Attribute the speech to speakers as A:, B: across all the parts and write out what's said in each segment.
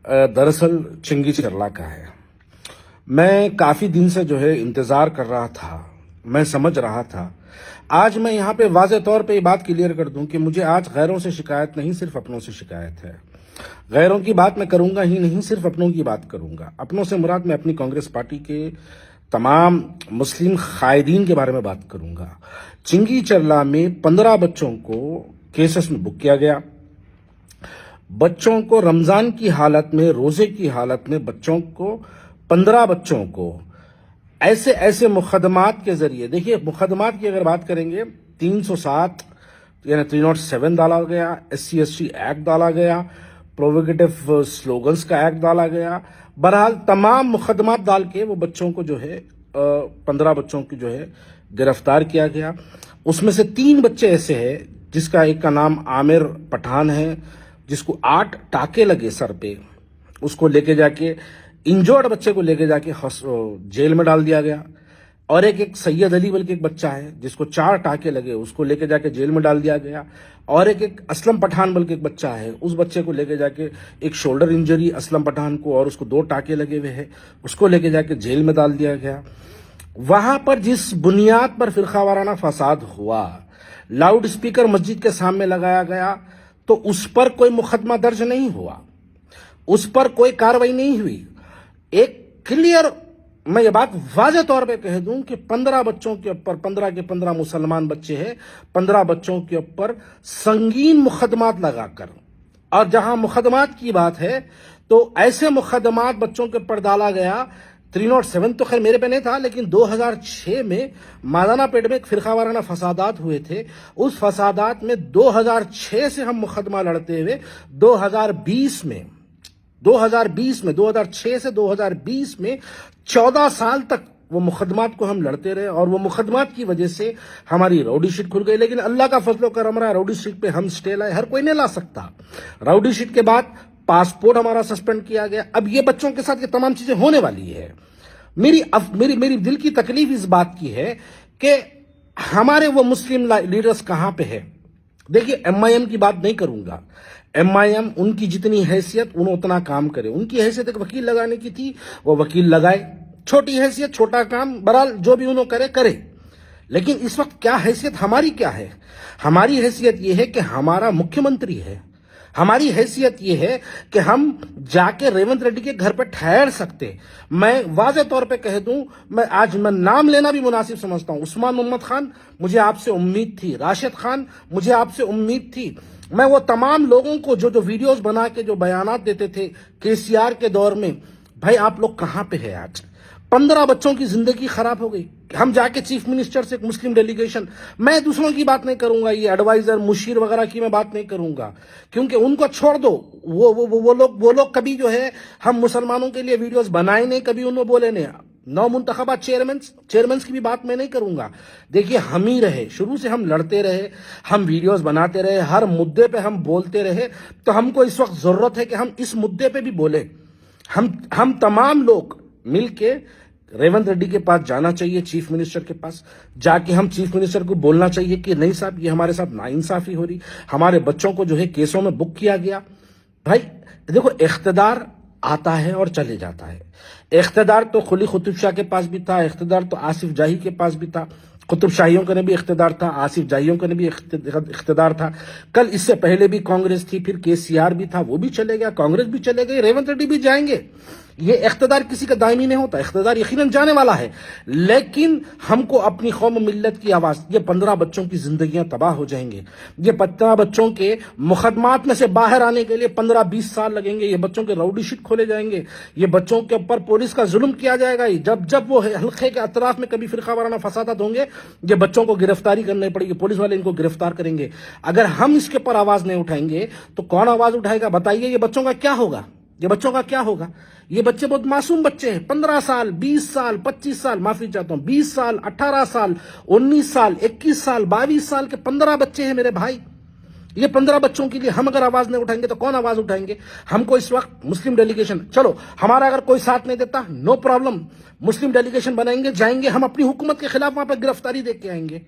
A: दरअसल चिंगी चरला का है। मैं काफी दिन से जो है इंतजार कर रहा था, मैं समझ रहा था। आज मैं यहाँ पे वाज़े तौर पे ये बात क्लियर कर दूं कि मुझे आज गैरों से शिकायत नहीं, सिर्फ अपनों से शिकायत है। गैरों की बात मैं करूंगा ही नहीं, सिर्फ अपनों की बात करूंगा। अपनों से मुराद मैं अपनी कांग्रेस पार्टी के तमाम मुस्लिम कायदीन के बारे में बात करूंगा। चिंगी चरला में 15 बच्चों को केसेस में बुक किया गया। बच्चों को रमजान की हालत में, रोजे की हालत में बच्चों को 15 बच्चों को ऐसे ऐसे मुकदमात के जरिए, देखिए मुकदमात की अगर बात करेंगे 307 यानी 307 डाला गया, SC/ST एक्ट डाला गया, प्रोवोकेटिव स्लोगन्स का एक्ट डाला गया। बहरहाल तमाम मुकदमात डाल के वो बच्चों को जो है 15 बच्चों की जो है गिरफ्तार किया गया। उसमें से 3 बच्चे ऐसे हैं जिसका एक का नाम आमिर पठान है, जिसको 8 टाके लगे सर पे। उसको लेके जाके इंजर्ड बच्चे को लेके जाके जेल में डाल दिया गया। और एक सैयद अली बल्कि एक बच्चा है जिसको 4 टाके लगे, उसको लेके जाके जेल में डाल दिया गया। और एक असलम पठान बल्कि एक बच्चा है, उस बच्चे को लेके जाके एक शोल्डर इंजरी असलम पठान को, और उसको 2 टाके लगे हुए हैं, उसको लेके जाके जेल में डाल दिया गया। वहां पर जिस बुनियाद पर फिरकावाराना फसाद हुआ, लाउड स्पीकर मस्जिद के सामने लगाया गया, तो उस पर कोई मुकदमा दर्ज नहीं हुआ, उस पर कोई कार्रवाई नहीं हुई। एक क्लियर, मैं ये बात वाज़े तौर पे कह दूं कि 15 बच्चों के ऊपर, 15 के 15 मुसलमान बच्चे हैं, 15 बच्चों के ऊपर संगीन मुकदमात लगाकर, और जहां मुकदमात की बात है तो ऐसे मुकदमात बच्चों के ऊपर डाला गया। 307 तो खैर मेरे पे नहीं था, लेकिन 2006 में मादाना पेट में एक फिरकावाराना फसादात हुए थे। उस फसादात में 2006 से हम मुकदमा लड़ते हुए 2020 में 2006 से 2020 में 14 साल तक वो मुकदमात को हम लड़ते रहे, और वो मुकदमात की वजह से हमारी राउडी शीट खुल गई। लेकिन अल्लाह का फजलो करम रहा, राउडी शीट पे हम स्टे लाए, हर कोई नहीं ला सकता। राउडी शीट के बाद पासपोर्ट हमारा सस्पेंड किया गया। अब ये बच्चों के साथ ये तमाम चीजें होने वाली है। मेरी दिल की तकलीफ इस बात की है कि हमारे वो मुस्लिम लीडर्स कहां पे है। देखिए MIM की बात नहीं करूंगा, MIM उनकी जितनी हैसियत उन्होंने उतना काम करे। उनकी हैसियत एक वकील लगाने की थी, वो वकील लगाए, छोटी हैसियत छोटा काम, बहरहाल जो भी उन्होंने करे। लेकिन इस वक्त क्या हैसियत हमारी क्या है? हमारी हैसियत यह है कि हमारा मुख्यमंत्री है। हमारी हैसियत यह है कि हम जाके रेवंत रेड्डी के घर पर ठहर सकते। मैं वाज़े तौर पे कह दूं, मैं नाम लेना भी मुनासिब समझता हूं। उस्मान मोहम्मद खान, मुझे आपसे उम्मीद थी। राशिद खान, मुझे आपसे उम्मीद थी। मैं वो तमाम लोगों को जो वीडियोस बना के जो बयानात देते थे KCR के दौर में, भाई आप लोग कहां पे है आज? 15 बच्चों की जिंदगी खराब हो गई। हम जाके चीफ मिनिस्टर से, एक मुस्लिम डेलीगेशन, मैं दूसरों की बात नहीं करूंगा, ये एडवाइजर मुशीर वगैरह की मैं बात नहीं करूंगा, क्योंकि उनको छोड़ दो। वो लोग कभी जो है हम मुसलमानों के लिए वीडियोस बनाए नहीं, कभी उन्होंने बोले नहीं। नौ मुंतखबा चेयरमैन की भी बात मैं नहीं करूंगा। देखिए हम ही रहे, शुरू से हम लड़ते रहे, हम वीडियोस बनाते रहे, हर मुद्दे पे हम बोलते रहे। तो हमको इस वक्त जरूरत है कि हम इस मुद्दे पे भी बोले। हम तमाम लोग मिलके रेवंत रेड्डी के पास जाना चाहिए, चीफ मिनिस्टर के पास जाके हम चीफ मिनिस्टर को बोलना चाहिए कि नहीं साहब, ये हमारे साथ नाइंसाफी हो रही, हमारे बच्चों को जो है केसों में बुक किया गया। भाई देखो, इख्तिदार आता है और चले जाता है। इख्तिदार तो कुली कुतुब शाह के पास भी था, इख्तिदार तो आसिफ जाही के पास भी था, कुतुब शाहियों का ने भी इख्तिदार था, आसिफ जाहियों का ने भी इख्तिदार था। कल इससे पहले भी कांग्रेस थी, फिर KCR भी था, वो भी चले गया, कांग्रेस भी चले गई, रेवंत रेड्डी भी जाएंगे। ये इख्तिदार किसी का दायमी नहीं होता, इख्तिदार यकीनन जाने वाला है। लेकिन हमको अपनी कौम मिल्लत की आवाज, ये 15 बच्चों की जिंदगियां तबाह हो जाएंगे। ये 15 बच्चों के मुकदमात में से बाहर आने के लिए 15-20 साल लगेंगे। ये बच्चों के राउडी शीट खोले जाएंगे, ये बच्चों के ऊपर पुलिस का जुल्म किया जाएगा। जब वो हल्के के अतराफ में कभी फिरकावाराना फसादात होंगे, ये बच्चों को गिरफ्तारी करनी पड़ेगी, पुलिस वाले इनको गिरफ्तार करेंगे। अगर हम इसके ऊपर आवाज नहीं उठाएंगे तो कौन आवाज उठाएगा? बताइए, ये बच्चों का क्या होगा? ये बच्चों का क्या होगा? ये बच्चे बहुत मासूम बच्चे हैं, 15 साल, 20 साल, 25 साल, माफी चाहता हूं, 20 साल, 18 साल, 19 साल, 21 साल, 22 साल के 15 बच्चे हैं मेरे भाई। ये 15 बच्चों के लिए हम अगर आवाज नहीं उठाएंगे तो कौन आवाज उठाएंगे? हमको इस वक्त मुस्लिम डेलीगेशन, चलो हमारा अगर कोई साथ नहीं देता, नो प्रॉब्लम, मुस्लिम डेलीगेशन बनाएंगे, जाएंगे, हम अपनी हुकूमत के खिलाफ वहां पर गिरफ्तारी देके आएंगे।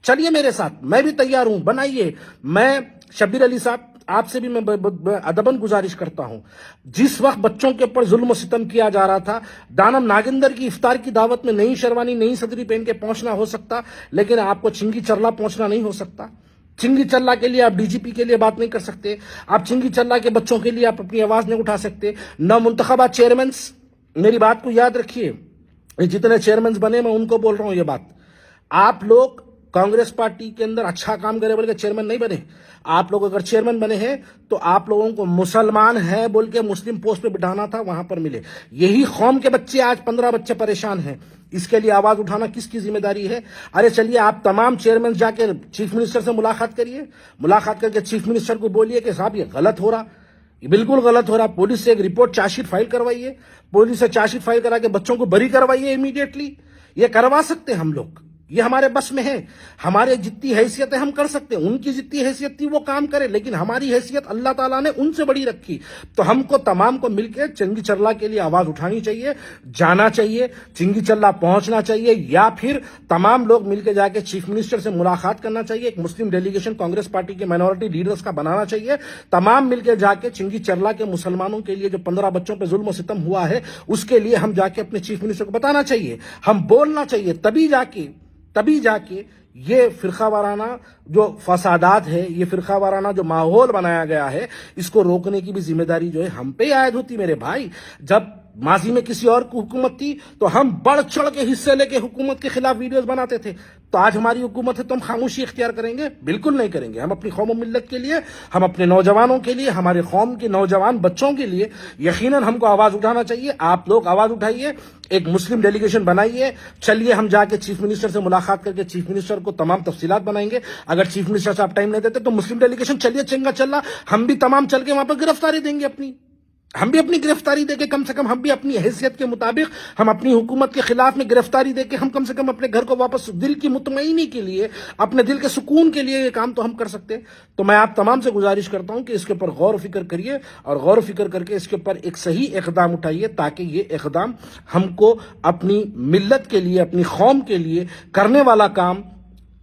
A: चलिए मेरे साथ, मैं भी तैयार हूं, बनाइए। मैं शब्बीर अली साहब, آپ سے بھی میں ادبن گزارش کرتا ہوں، جس وقت بچوں کے اوپر ظلم و ستم کیا جا رہا تھا، دانم ناگندر کی افطار کی دعوت میں نئی شیروانی نئی صدری پہن کے پہنچنا ہو سکتا، لیکن آپ کو چنگی چرلا پہنچنا نہیں ہو سکتا۔ چنگی چلا کے لیے آپ ڈی جی پی کے لیے بات نہیں کر سکتے، آپ چنگی چلا کے بچوں کے لیے آپ اپنی آواز نہیں اٹھا سکتے۔ نہ منتخبہ چیئرمینس، میری بات کو یاد رکھیے، جتنے چیئرمینس بنے میں ان کو بول رہا ہوں یہ بات، آپ لوگ کانگریس پارٹی کے اندر اچھا کام کرے بول کے چیئرمین نہیں بنے۔ آپ لوگ اگر چیئرمین بنے ہیں تو آپ لوگوں کو مسلمان ہے بول کے مسلم پوسٹ پہ بٹھانا تھا، وہاں پر ملے۔ یہی قوم کے بچے آج 15 بچے پریشان ہیں، اس کے لیے آواز اٹھانا کس کی ذمہ داری ہے؟ ارے چلیے آپ تمام چیئرمین جا کے چیف منسٹر سے ملاقات کریے، ملاقات کر کے چیف منسٹر کو بولیے کہ صاحب یہ غلط ہو رہا، یہ بالکل غلط ہو رہا، پولیس سے ایک رپورٹ چارج شیٹ فائل کروائیے، پولیس سے چارج شیٹ فائل کرا کے بچوں کو بری کروائیے امیڈیٹلی۔ یہ کروا سکتے ہیں ہم لوگ، یہ ہمارے بس میں ہے، ہمارے جتنی حیثیت ہے ہم کر سکتے ہیں، ان کی جتنی حیثیت تھی وہ کام کرے، لیکن ہماری حیثیت اللہ تعالیٰ نے ان سے بڑی رکھی، تو ہم کو تمام کو مل کے چنگی چرلا کے لیے آواز اٹھانی چاہیے، جانا چاہیے، چنگی چرلا پہنچنا چاہیے، یا پھر تمام لوگ مل کے جا کے چیف منسٹر سے ملاقات کرنا چاہیے، ایک مسلم ڈیلیگیشن کانگریس پارٹی کے مائنورٹی لیڈرز کا بنانا چاہیے، تمام مل کے جا کے چنگی چرلا کے مسلمانوں کے لیے جو 15 بچوں پہ ظلم و ستم ہوا ہے اس کے لیے ہم جا کے اپنے چیف منسٹر کو بتانا چاہیے، ہم بولنا چاہیے، تبھی جا کے یہ فرقہ وارانہ جو فسادات ہے، یہ فرقہ وارانہ جو ماحول بنایا گیا ہے، اس کو روکنے کی بھی ذمہ داری جو ہے ہم پہ عائد ہوتی میرے بھائی۔ جب ماضی میں کسی اور کی حکومت تھی تو ہم بڑھ چڑھ کے حصے لے کے حکومت کے خلاف ویڈیوز بناتے تھے، تو آج ہماری حکومت ہے تو ہم خاموشی اختیار کریں گے؟ بالکل نہیں کریں گے۔ ہم اپنی قوم و ملت کے لیے، ہم اپنے نوجوانوں کے لیے، ہمارے قوم کے نوجوان بچوں کے لیے یقیناً ہم کو آواز اٹھانا چاہیے۔ آپ لوگ آواز اٹھائیے، ایک مسلم ڈیلیگیشن بنائیے، چلیے ہم جا کے چیف منسٹر سے ملاقات کر کے چیف منسٹر کو تمام تفصیلات بنائیں گے۔ اگر چیف منسٹر سے آپ ٹائم نہیں دیتے تو مسلم ڈیلیگیشن چلیے چنگا چلا، ہم بھی تمام چل کے وہاں پر گرفتاری دیں گے، ہم بھی اپنی گرفتاری دے کے کم سے کم ہم بھی اپنی حیثیت کے مطابق ہم اپنی حکومت کے خلاف میں گرفتاری دے کے ہم کم سے کم اپنے گھر کو واپس دل کی مطمئنی کے لیے، اپنے دل کے سکون کے لیے یہ کام تو ہم کر سکتے ہیں۔ تو میں آپ تمام سے گزارش کرتا ہوں کہ اس کے اوپر غور و فکر کریے، اور غور و فکر کر کے اس کے اوپر ایک صحیح اقدام اٹھائیے، تاکہ یہ اقدام ہم کو اپنی ملت کے لیے، اپنی قوم کے لیے کرنے والا کام،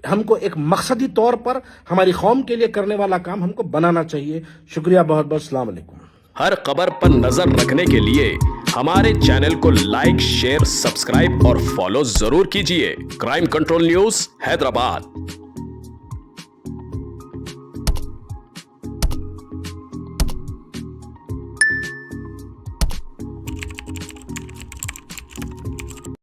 A: ہم کو ایک مقصدی طور پر ہماری قوم کے لیے کرنے والا کام ہم کو بنانا چاہیے۔ شکریہ بہت بہت، السلام علیکم۔
B: ہر خبر پر نظر رکھنے کے لیے ہمارے چینل کو لائک، شیئر، سبسکرائب اور فالو ضرور کیجیے۔ Crime control news Hyderabad.